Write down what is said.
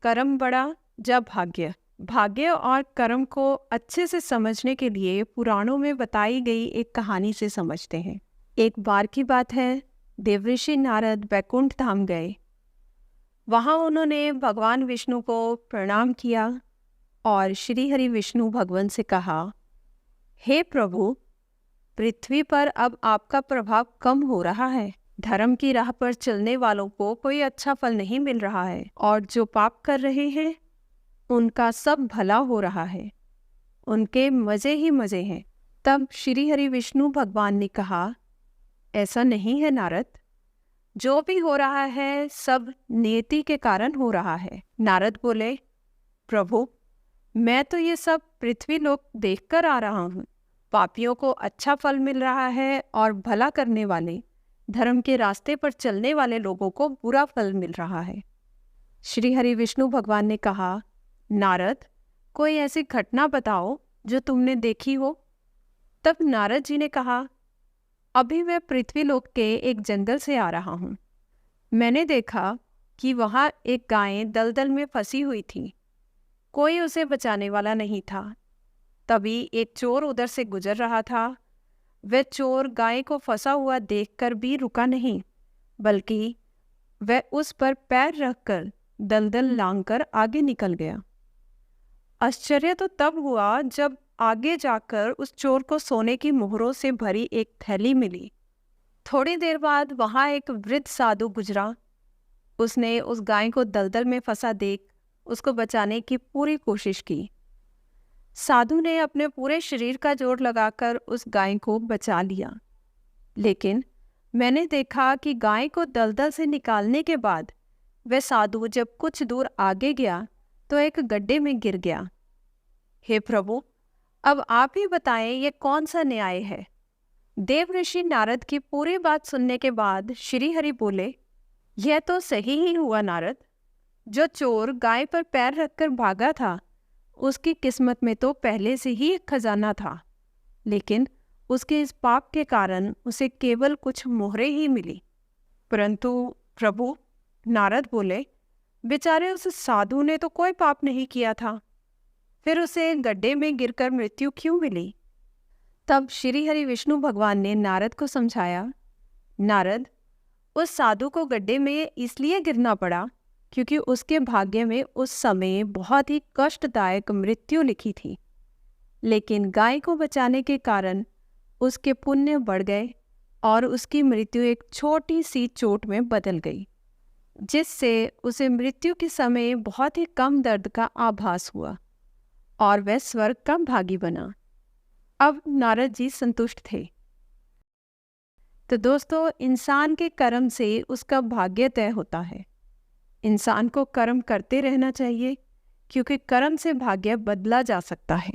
कर्म बड़ा या भाग्य। भाग्य और कर्म को अच्छे से समझने के लिए पुराणों में बताई गई एक कहानी से समझते हैं। एक बार की बात है, देवऋषि नारद बैकुंठ धाम गए। वहाँ उन्होंने भगवान विष्णु को प्रणाम किया और श्री हरि विष्णु भगवान से कहा, हे प्रभु, पृथ्वी पर अब आपका प्रभाव कम हो रहा है। धर्म की राह पर चलने वालों को कोई अच्छा फल नहीं मिल रहा है और जो पाप कर रहे हैं उनका सब भला हो रहा है। उनके मजे ही मजे हैं। तब श्री हरि विष्णु भगवान ने कहा, ऐसा नहीं है नारद, जो भी हो रहा है सब नियति के कारण हो रहा है। नारद बोले, प्रभु, मैं तो ये सब पृथ्वी लोक देखकर आ रहा हूँ। पापियों को अच्छा फल मिल रहा है और भला करने वाले, धर्म के रास्ते पर चलने वाले लोगों को बुरा फल मिल रहा है। श्री हरि विष्णु भगवान ने कहा, नारद, कोई ऐसी घटना बताओ जो तुमने देखी हो। तब नारद जी ने कहा, अभी मैं पृथ्वी लोक के एक जंगल से आ रहा हूँ। मैंने देखा कि वहाँ एक गाय दलदल में फंसी हुई थी। कोई उसे बचाने वाला नहीं था। तभी एक चोर उधर से गुजर रहा था। वह चोर गाय को फंसा हुआ देखकर भी रुका नहीं, बल्कि वह उस पर पैर रखकर दलदल लांघकर आगे निकल गया। आश्चर्य तो तब हुआ जब आगे जाकर उस चोर को सोने की मोहरों से भरी एक थैली मिली। थोड़ी देर बाद वहाँ एक वृद्ध साधु गुजरा। उसने उस गाय को दलदल में फंसा देख उसको बचाने की पूरी कोशिश की। साधु ने अपने पूरे शरीर का जोर लगाकर उस गाय को बचा लिया। लेकिन मैंने देखा कि गाय को दलदल से निकालने के बाद वह साधु जब कुछ दूर आगे गया तो एक गड्ढे में गिर गया। हे प्रभु, अब आप ही बताएं ये कौन सा न्याय है। देवऋषि नारद की पूरी बात सुनने के बाद श्री हरि बोले, यह तो सही ही हुआ नारद। जो चोर गाय पर पैर रखकर भागा था उसकी किस्मत में तो पहले से ही एक खजाना था, लेकिन उसके इस पाप के कारण उसे केवल कुछ मोहरें ही मिली। परंतु प्रभु, नारद बोले, बेचारे उस साधु ने तो कोई पाप नहीं किया था, फिर उसे गड्ढे में गिरकर मृत्यु क्यों मिली। तब श्री हरि विष्णु भगवान ने नारद को समझाया, नारद, उस साधु को गड्ढे में इसलिए गिरना पड़ा क्योंकि उसके भाग्य में उस समय बहुत ही कष्टदायक मृत्यु लिखी थी। लेकिन गाय को बचाने के कारण उसके पुण्य बढ़ गए और उसकी मृत्यु एक छोटी सी चोट में बदल गई, जिससे उसे मृत्यु के समय बहुत ही कम दर्द का आभास हुआ और वह स्वर्ग का भागी बना। अब नारद जी संतुष्ट थे। तो दोस्तों, इंसान के कर्म से उसका भाग्य तय होता है। इंसान को कर्म करते रहना चाहिए क्योंकि कर्म से भाग्य बदला जा सकता है।